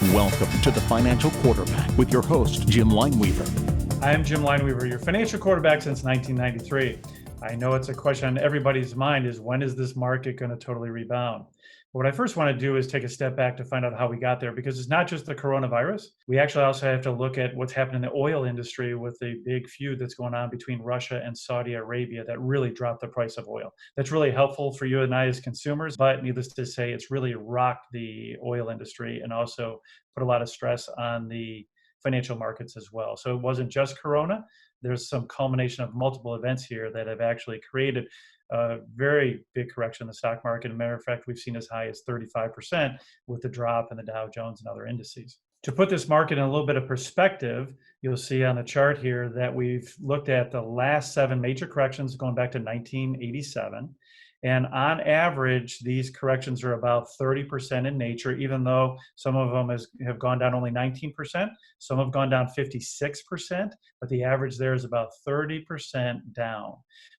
Welcome to the Financial Quarterback with your host, Jim Lineweaver. I am Jim Lineweaver, your financial quarterback since 1993. I know it's a question on everybody's mind is when is this market going to totally rebound? But what I first want to do is take a step back to find out how we got there, because it's not just the coronavirus. We actually also have to look at what's happened in the oil industry with the big feud that's going on between Russia and Saudi Arabia that really dropped the price of oil. That's really helpful for you and I as consumers, but needless to say, it's really rocked the oil industry and also put a lot of stress on the financial markets as well. So it wasn't just Corona. There's some culmination of multiple events here that have actually created a very big correction in the stock market. As a matter of fact, we've seen as high as 35% with the drop in the Dow Jones and other indices. To put this market in a little bit of perspective, you'll see on the chart here that we've looked at the last 7 major corrections going back to 1987. And on average, these corrections are about 30% in nature, even though some of them have gone down only 19%. Some have gone down 56%, but the average there is about 30% down.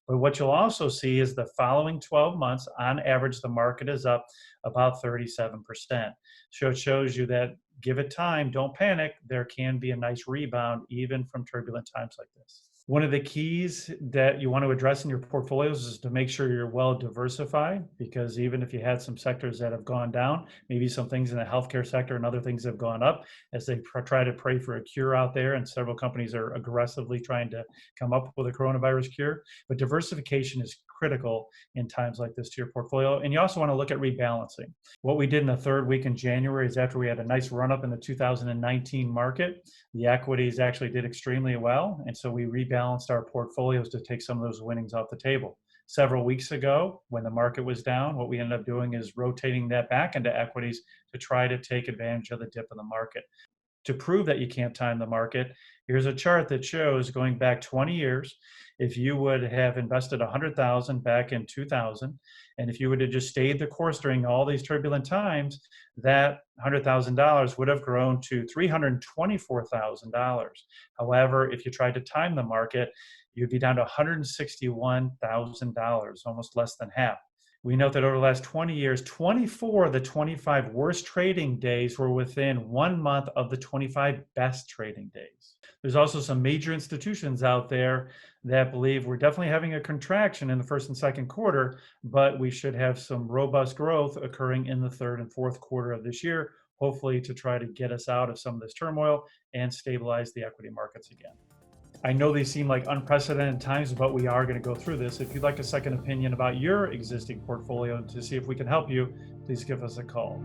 But what you'll also see is the following 12 months, on average, the market is up about 37%. So it shows you that give it time, don't panic, there can be a nice rebound even from turbulent times like this. One of the keys that you want to address in your portfolios is to make sure you're well diversified, because even if you had some sectors that have gone down, maybe some things in the healthcare sector and other things have gone up as they try to pray for a cure out there, and several companies are aggressively trying to come up with a coronavirus cure. But diversification is critical in times like this to your portfolio. And you also want to look at rebalancing. What we did in the third week in January is after we had a nice run up in the 2019 market, the equities actually did extremely well. And so we rebalanced our portfolios to take some of those winnings off the table. Several weeks ago, when the market was down, what we ended up doing is rotating that back into equities to try to take advantage of the dip in the market. To prove that you can't time the market, here's a chart that shows going back 20 years, if you would have invested 100,000 back in 2000, and if you would have just stayed the course during all these turbulent times, that $100,000 would have grown to $324,000. However, if you tried to time the market, you'd be down to $161,000, almost less than half. We note that over the last 20 years, 24 of the 25 worst trading days were within 1 month of the 25 best trading days. There's also some major institutions out there that believe we're definitely having a contraction in the first and second quarter, but we should have some robust growth occurring in the third and fourth quarter of this year, hopefully to try to get us out of some of this turmoil and stabilize the equity markets again. I know these seem like unprecedented times, but we are going to go through this. If you'd like a second opinion about your existing portfolio to see if we can help you, please give us a call.